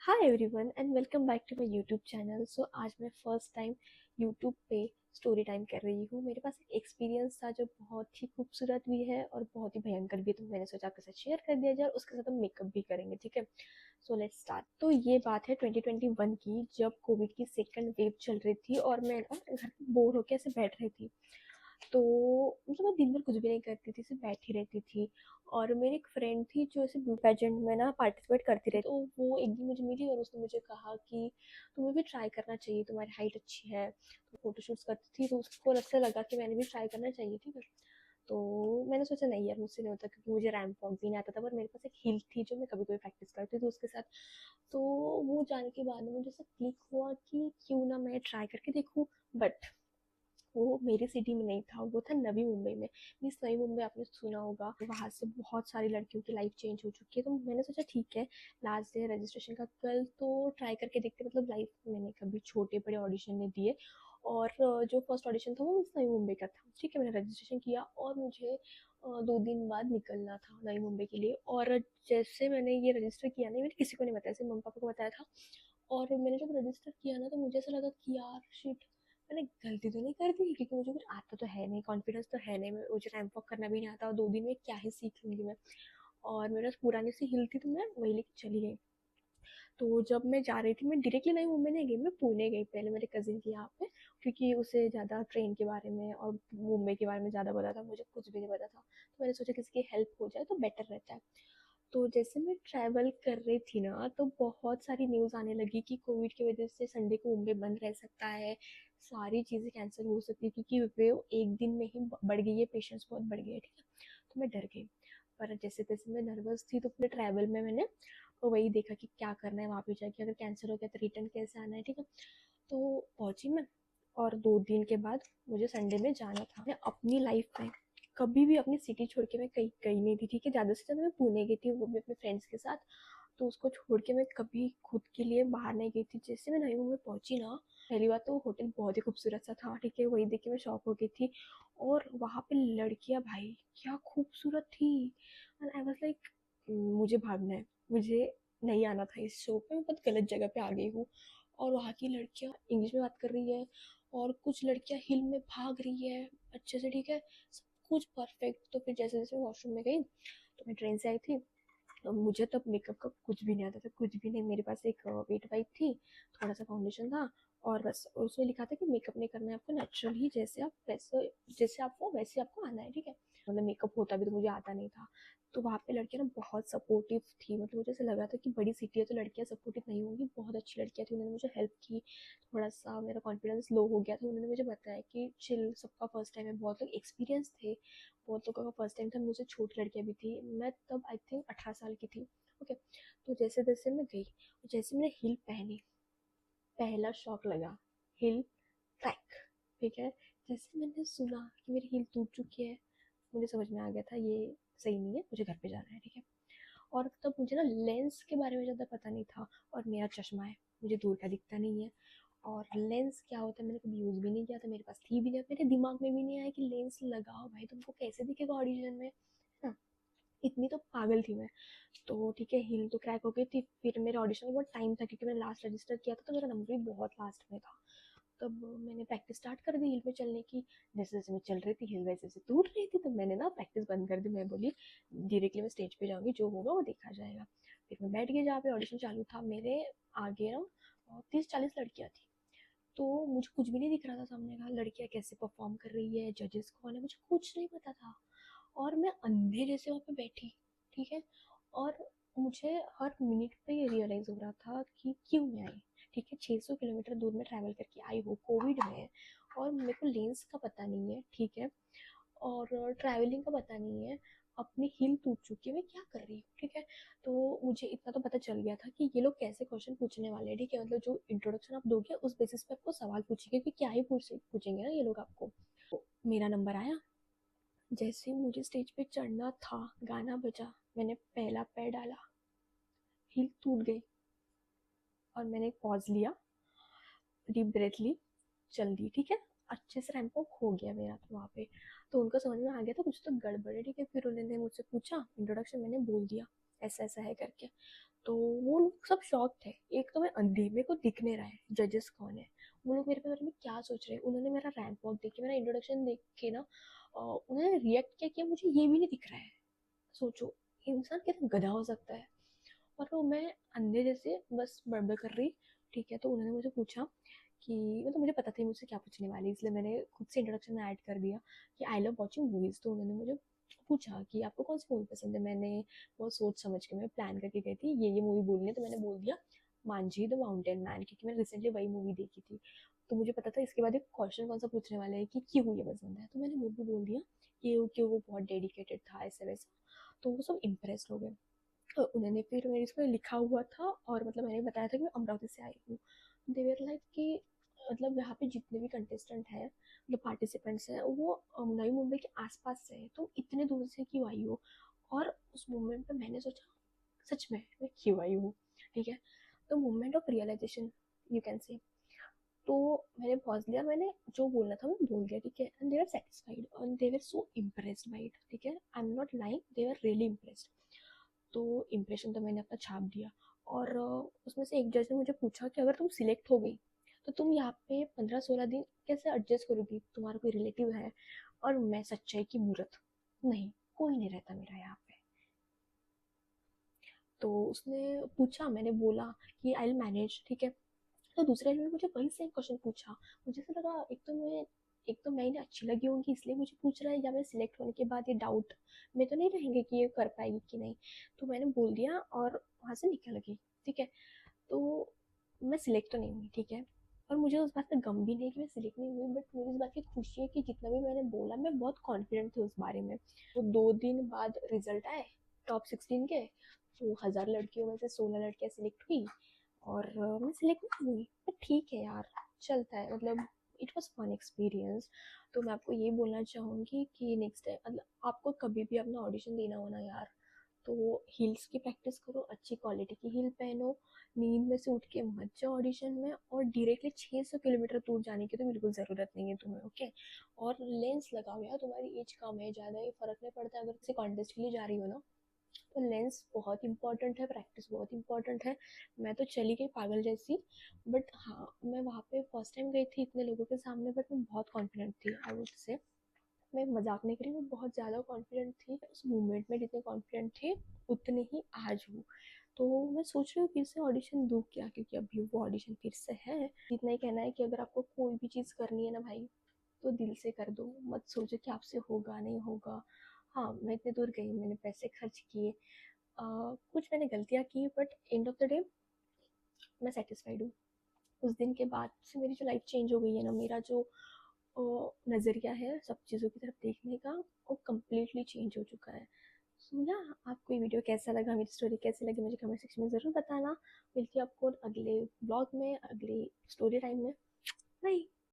Hi everyone and welcome back to my YouTube channel. So आज मैं first time YouTube पे story time कर रही हूँ। मेरे पास एक एक्सपीरियंस था जो बहुत ही खूबसूरत भी है और बहुत ही भयंकर भी है, तो मैंने सोचा आपके साथ शेयर कर दिया जाए और उसके साथ हम मेकअप भी करेंगे। ठीक है, सो लेट्स स्टार्ट। तो ये बात है 2021 की, जब कोविड की सेकंड वेव चल रही थी और मैं ना घर पे बोर होकर ऐसे बैठ रही थी। तो मतलब मैं दिन भर कुछ भी नहीं करती थी, सिर्फ बैठी रहती थी। और मेरी एक फ्रेंड थी जो ऐसे ब्यूटी पेजेंट में ना पार्टिसिपेट करती रहती, तो वो एक दिन मुझे मिली और उसने मुझे कहा कि तुम्हें भी ट्राई करना चाहिए, तुम्हारी हाइट अच्छी है, तो फोटोशूट्स करती थी, तो उसको ऐसा लगा कि मैंने भी ट्राई करना चाहिए। ठीक है, तो मैंने सोचा नहीं यार, मुझसे नहीं होता, क्योंकि मुझे रैंप वॉक भी नहीं आता था, पर मेरे पास एक हिल थी जो मैं कभी कभी प्रैक्टिस करती थी उसके साथ। तो वो जाने के बाद में मुझे ऐसा क्लिक हुआ कि क्यों ना मैं ट्राई करके देखूँ। बट वो मेरी सिटी में नहीं था, वो था नवी मुंबई में। मीन्स नवी मुंबई आपने सुना होगा, वहाँ से बहुत सारी लड़कियों की लाइफ चेंज हो चुकी है। तो मैंने सोचा ठीक है, लास्ट डे रजिस्ट्रेशन का कल, तो ट्राई करके देखते। मतलब लाइफ मैंने कभी छोटे बड़े ऑडिशन नहीं दिए, और जो फर्स्ट ऑडिशन था वो नवी मुंबई का था। ठीक है, मैंने रजिस्ट्रेशन किया और मुझे 2 दिन बाद निकलना था नवी मुंबई के लिए। और जैसे मैंने ये रजिस्टर किया ना, मैंने किसी को नहीं बताया, सिर्फ मम्मी पापा को बताया था। और मैंने जब रजिस्टर किया ना, तो मुझे ऐसा लगा कि यार शिट, मैंने गलती तो नहीं कर दी, क्योंकि मुझे कुछ आता तो है नहीं, कॉन्फिडेंस तो है नहीं, मुझे रैंप वॉक करना भी नहीं आता, और 2 दिन में क्या ही सीख लूंगी मैं। और मेरे पास पुरानी सी हिल थी, तो मैं वही लेके चली गई। तो जब मैं जा रही थी, मैं डायरेक्टली नई मुंबई नहीं गई, मैं पुणे गई पहले मेरे कजिन के यहाँ पे, क्योंकि उसे ज़्यादा ट्रेन के बारे में और मुंबई के बारे में ज़्यादा पता था, मुझे कुछ भी नहीं पता था। तो मैंने सोचा किसी की हेल्प हो जाए तो बेटर रहता है। तो जैसे मैं ट्रैवल कर रही थी ना, तो बहुत सारी न्यूज़ आने लगी कि कोविड की वजह से संडे को मुंबई बंद रह सकता है, सारी चीज़ें कैंसिल हो सकती है, क्योंकि वेव एक दिन में ही बढ़ गई है, पेशेंट्स बहुत बढ़ गए हैं। ठीक है, तो मैं डर गई। पर जैसे तैसे मैं नर्वस थी, तो अपने ट्रैवल में मैंने वही देखा कि क्या करना है वहाँ पे जाके, अगर कैंसिल हो गया तो रिटर्न कैसे आना है। ठीक है, तो पहुंची मैं, और 2 दिन के बाद मुझे संडे में जाना था। मैं अपनी लाइफ में कभी भी अपनी सिटी छोड़ के मैं कहीं गई नहीं थी। ठीक है, ज़्यादा से ज़्यादा मैं पुणे गई थी, वो भी अपने फ्रेंड्स के साथ। तो उसको छोड़ के मैं कभी खुद के लिए बाहर नहीं गई थी। जैसे मैं नई मुंबई पहुंची ना, पहली बात तो होटल बहुत ही खूबसूरत सा था। ठीक है, वही देख के मैं शॉक हो गई थी। और वहाँ पे लड़कियां भाई क्या खूबसूरत थी, एंड आई वाज लाइक मुझे भागना है, मुझे नहीं आना था इस शो पे, मैं बहुत गलत जगह पे आ गई हूँ। और वहाँ की लड़कियाँ इंग्लिश में बात कर रही है, और कुछ लड़कियाँ हिल में भाग रही है अच्छे से। ठीक है, सब कुछ परफेक्ट। तो फिर जैसे जैसे वॉशरूम में गई, तो मैं ट्रेन से आई थी, तो मुझे तब मेकअप का कुछ भी नहीं आता था, कुछ भी नहीं। मेरे पास एक वेट वाइप थी, थोड़ा सा फाउंडेशन था, और बस। और उसमें लिखा था कि मेकअप नहीं करना है आपको, नेचुरल ही जैसे आप वैसे, जैसे आप हो वैसे आपको आना है। ठीक है, मतलब मेकअप होता भी तो मुझे आता नहीं था। तो वहाँ पे लड़कियाँ ना बहुत सपोर्टिव थी, मतलब मुझे ऐसा लगा था कि बड़ी सिटी है तो लड़कियाँ सपोर्टिव नहीं होंगी। बहुत अच्छी लड़कियाँ थी, उन्होंने मुझे हेल्प की। थोड़ा सा मेरा कॉन्फिडेंस लो हो गया था, उन्होंने मुझे बताया कि चिल, सबका फर्स्ट टाइम है, बहुत लोग एक्सपीरियंस थे, बहुत लोगों का फर्स्ट टाइम था, मुझसे छोटी लड़कियाँ भी थी। मैं तब आई थिंक 18 साल की थी। ओके, तो जैसे जैसे मैं गई, जैसे मैंने हिल पहनी, पहला शॉक लगा, हिल क्रैक। ठीक है, जैसे मैंने सुना कि मेरी हिल टूट चुकी है, मुझे समझ में आ गया था ये सही नहीं है, मुझे घर पे जाना है। ठीक है, और तब मुझे ना लेंस के बारे में ज़्यादा पता नहीं था, और मेरा चश्मा है, मुझे दूर का दिखता नहीं है। और लेंस क्या होता है मैंने कभी यूज़ भी नहीं किया था, मेरे पास थी भी नहीं, मेरे दिमाग में भी नहीं आया कि लेंस लगाओ भाई, तुमको कैसे दिखेगा ऑडिशन में, है ना। इतनी तो पागल थी मैं। तो ठीक है, हिल तो क्रैक हो गई थी। फिर मेरे ऑडिशन में बहुत टाइम था, क्योंकि मैंने लास्ट रजिस्टर किया था, तो मेरा नंबर भी बहुत लास्ट में था। तब मैंने प्रैक्टिस स्टार्ट कर दी हिल में चलने की। जैसे जैसे मैं चल रही थी, हिल वैसे वैसे टूट रही थी, तो मैंने ना प्रैक्टिस बंद कर दी। मैं बोली डायरेक्टली मैं स्टेज पे जाऊंगी, जो होगा वो देखा जाएगा। फिर मैं बैठ गई जहाँ पे ऑडिशन चालू था। मेरे आगे ना 30-40 लड़कियाँ थी, तो मुझे कुछ भी नहीं दिख रहा था सामने का, लड़कियाँ कैसे परफॉर्म कर रही है, जजेस कौन है, मुझे कुछ नहीं पता था। और मैं अंधे जैसे वहाँ पे बैठी। ठीक है, और मुझे हर मिनट पे ये रियलाइज़ हो रहा था कि क्यों मैं आई। ठीक है, 600 किलोमीटर दूर में ट्रैवल करके आई हूँ कोविड में, और मेरे को लेंस का पता नहीं है। ठीक है, और ट्रैवलिंग का पता नहीं है, अपनी हिल टूट चुकी है, मैं क्या कर रही हूँ। ठीक है, तो मुझे इतना तो पता चल गया था कि ये लोग कैसे क्वेश्चन पूछने वाले हैं। ठीक है, मतलब जो इंट्रोडक्शन आप दोगे उस बेसिस पे आपको सवाल पूछेंगे, कि क्या ही पूछेंगे ना ये लोग आपको। तो मेरा नंबर आया, जैसे ही मुझे स्टेज पे चढ़ना था, गाना बजा, मैंने पहला पैर डाला, हिल टूट गई, और मैंने पॉज लिया, डीप ब्रेथ ली, चल दी। ठीक है, अच्छे से रैंप अप हो गया मेरा तो वहाँ पे। तो उनको समझ में आ गया था कुछ तो गड़बड़ है। ठीक है, फिर उन्होंने मुझसे पूछा इंट्रोडक्शन, मैंने बोल दिया ऐसा ऐसा है करके। तो वो लोग सब शॉक थे। एक तो मैं अंधी, मेरे को दिख नहीं रहा है जजेस कौन है, वो लोग मेरे बारे में क्या सोच रहे हैं। उन्होंने मेरा रैंक वॉक देख के, मेरा इंट्रोडक्शन देख के ना उन्होंने रिएक्ट किया कि मुझे ये भी नहीं दिख रहा है। सोचो इंसान कितना गधा हो सकता है। और वो मैं अंधे जैसे बस बड़बड़ कर रही। ठीक है, तो उन्होंने मुझे पूछा कि मतलब मुझे पता था मुझसे क्या पूछने वाली, इसलिए मैंने खुद से इंट्रोडक्शन में ऐड कर दिया कि आई लव वॉचिंग मूवीज़। तो उन्होंने मुझे पूछा कि आपको कौन सी मूवी पसंद है। मैंने बहुत सोच समझ के, मैं प्लान करके गई थी ये मूवी बोलनी है, तो मैंने बोल दिया मांझी द माउंटेन मैन, क्योंकि मैंने रिसेंटली वही मूवी देखी थी। तो मुझे पता था इसके बाद एक क्वेश्चन कौन सा पूछने वाला है कि क्यों ये पसंद है, तो मैंने वो भी बोल दिया कि क्यों वो बहुत डेडिकेटेड था, ऐसा वैसा। तो वो सब इम्प्रेस हो गए। तो उन्होंने फिर मेरे इसमें लिखा हुआ था, और मतलब मैंने बताया था कि मैं अमरावती से आई हूँ। देवर लाइक कि मतलब यहाँ पे जितने भी कंटेस्टेंट हैं, मतलब पार्टिसिपेंट्स हैं, वो नई मुंबई के आसपास से हैं, तो इतने दूर से क्यों आई हो। और उस मोमेंट पे मैंने सोचा सच में मैं क्यों आई हूँ। ठीक है, तो moment of realisation you can say. तो मैंने पॉज लिया, मैंने जो बोलना था मैं बोल दिया। ठीक है, and they are satisfied and they were so impressed by it. ठीक है, I am not lying, they are really impressed. तो इम्प्रेशन तो मैंने अपना छाप दिया। और उसमें से एक जज ने मुझे पूछा कि अगर तुम सिलेक्ट हो गई तो तुम यहाँ पे 15-16 दिन कैसे एडजस्ट करोगी, तुम्हारा कोई रिलेटिव है। और मैं सच्चाई की मूरत, नहीं कोई नहीं रहता मेरा यहाँ पे। तो उसने पूछा, मैंने बोला कि आई विल मैनेज। ठीक है, तो दूसरे ने मुझे वही सेम क्वेश्चन पूछा। मुझे ऐसा लगा एक तो मैं इन्हें अच्छी लगी होंगी इसलिए मुझे पूछ रहा है, या मैं सिलेक्ट होने के बाद ये डाउट में तो नहीं रहेंगे कि ये कर पाएगी कि नहीं। तो मैंने बोल दिया और वहाँ से निकल गई। ठीक है, तो मैं सिलेक्ट तो नहीं हुई। ठीक है, और मुझे उस बात का गम भी नहीं कि मैं सिलेक्ट नहीं हुई, बट मुझे इस बात की खुशी है कि जितना भी मैंने बोला मैं बहुत कॉन्फिडेंट थी उस बारे में। तो 2 दिन बाद रिजल्ट आए टॉप 16 के। तो 1000 लड़कियों में से 16 लड़कियाँ सिलेक्ट हुई, और मैं सिलेक्ट नहीं हुई, बट ठीक है यार, चलता है। मतलब इट वॉज फन एक्सपीरियंस। तो मैं आपको ये बोलना चाहूँगी कि नेक्स्ट टाइम मतलब आपको कभी भी अपना ऑडिशन देना हो ना यार, तो हील्स की प्रैक्टिस करो, अच्छी क्वालिटी की हील पहनो, नींद में से उठ के मत जाओ ऑडिशन में, और डायरेक्टली 600 किलोमीटर दूर जाने की तो बिल्कुल ज़रूरत नहीं है तुम्हें। ओके, और लेंस लगाओ यार, तुम्हारी एज कम है, ज़्यादा ये फर्क नहीं पड़ता। अगर किसी कॉन्टेस्ट के लिए जा रही हो ना, तो लेंस बहुत इंपॉर्टेंट है, प्रैक्टिस बहुत इंपॉर्टेंट है। मैं तो चली गई पागल जैसी, बट हाँ मैं वहाँ पे फर्स्ट टाइम गई थी इतने लोगों के सामने, बट मैं बहुत कॉन्फिडेंट थी आई वुड से। मैं मजाक नहीं करी, मैं बहुत ज़्यादा कॉन्फिडेंट थी उस मोमेंट में, जितने कॉन्फिडेंट थी उतने ही आज हूँ। तो मैं सोच रही हूँ फिर से ऑडिशन दूँ क्या, क्योंकि अभी वो ऑडिशन फिर से है। इतना ही कहना है कि अगर आपको कोई भी चीज़ करनी है ना भाई, तो दिल से कर दो, मत सोचो कि आपसे होगा नहीं होगा। हाँ मैं इतने दूर गई, मैंने पैसे खर्च किए, कुछ मैंने गलतियाँ की, but end of the day मैं सेटिस्फाइड हूँ। उस दिन के बाद से मेरी जो लाइफ चेंज हो गई है ना, मेरा जो नज़रिया है सब चीज़ों की तरफ देखने का, वो कम्प्लीटली चेंज हो चुका है। सो या, आपको ये वीडियो कैसा लगा, मेरी स्टोरी कैसी लगी, मुझे कमेंट सेक्शन में ज़रूर बताना। मिलती हूँ आपको अगले ब्लॉग में, अगले स्टोरी टाइम में। बाय।